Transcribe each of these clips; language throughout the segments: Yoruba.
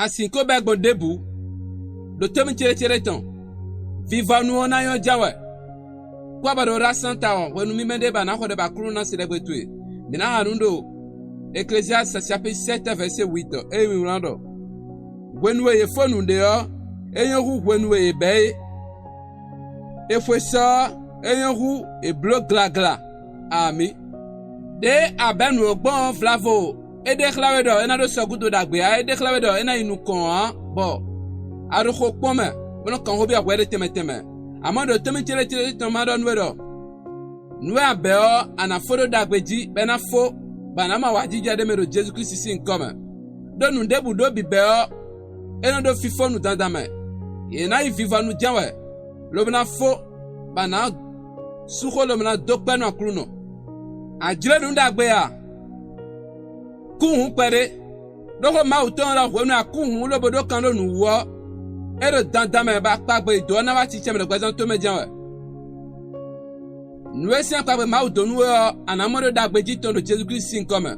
Asinko begbo debu. Do temi chere ton. Viva nu ona yon jawe. Kwa ba do rasanta o wenu mi mende ba na ko de ba kru na sedegbe tue. Mina hanundo Ecclésiaste chapitre 7 verset 8 e mi rando. Wenu ye fonu de o eyon hu wenu ye be. E fwe sa eyon hu e blo glagla. Ami. De abenu ogbon flavo e declare do ena do sogudo dagbe e declare do ena inu kon bo. Aro ko pome bono kan hobi agwere temeteme. Amando temi chere ton mado nwedo. Nwe abeo ana fodo dagbeji bena fo banama wajija de mero Jesus Christ sin come. Donu debu do bibeo eno do fifo nu dandame. Yena I viva nu jawe. Lobna fo bana suko lobna dokpe no akruno. Ajire nu dagbe ya. Kuhun pere. Doko ma uton la wonu akuhun lobodo kan lo nu wo. Ero dandame ba pagbe do na wa chiche me gwazan to me jawe. Nous sommes capables de nous anamodo dagbeji ton de Jésus Christ sin comme.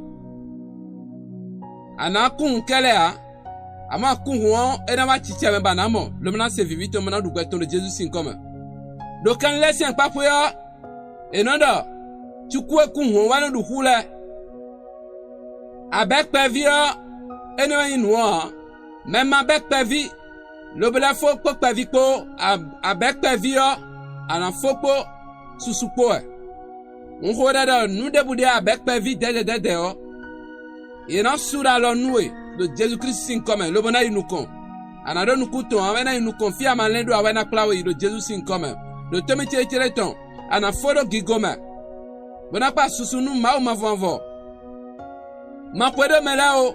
Anakun kelea ama kun won ena ma chiche me banamo le mena se vivito mena du gbeton de Jésus sin comme. Do kan lesen papo yo enodo chukwe kun won wa du hule. Avec pevio eno inwo même avec pevi le bela fo ko pevi ko avec pevio ana fopo susupo on hoda da nu debude avec pevi de o ina sura lo nuwe de Jésus Christ sin comme le bona inukon anado nukuto awena inukon fi amalendo awena klawe de Jésus sin comme le temi chere ton ana fodo gigoma bona pa susunu ma o mavonvo ma pwedo melao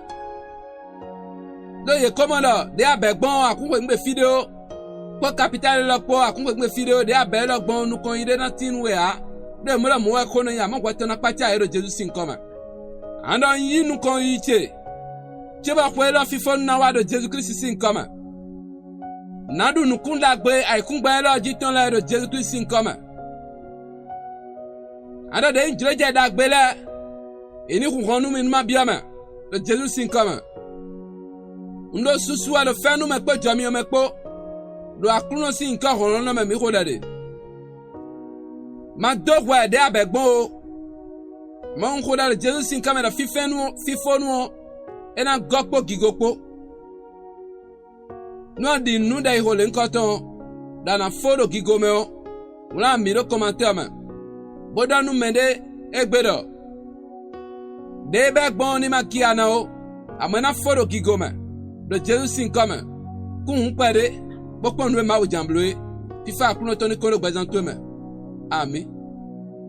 do ye komodo de abegbon akunwe ngbe video po capital lo po akunwe ngbe video de abelogbon nukon ide na tinwe a de mo mo ekono ya mo gweto na pacha ero Jesus sin come andon yi nukon yiche cheba pwelo fifon na wa do Jesus Christ sin come nadu nukun dagbe aikungbe lo jiton la ero Jesus Christ sin come ando de njreje dagbe le eni kuhonu min ma biama do Jesus sin come ndo susu alo fenu me pe jomi o me po do akruno si nka horon no me mi ko dade ma dogwa de abegbon o ma on ko dade Jesus sin kamera fifonu ena gokpo gigokpo no di nu dai hole nkoton da na fodo gigome o wala mi do commentaire ma boda nu mende egbedo de begbon ni makiana o amena fodo gigome de Jésus sin comme kun pare bokon we ma o jambloe fi fa kuno to ni ko lo gbazan to me ami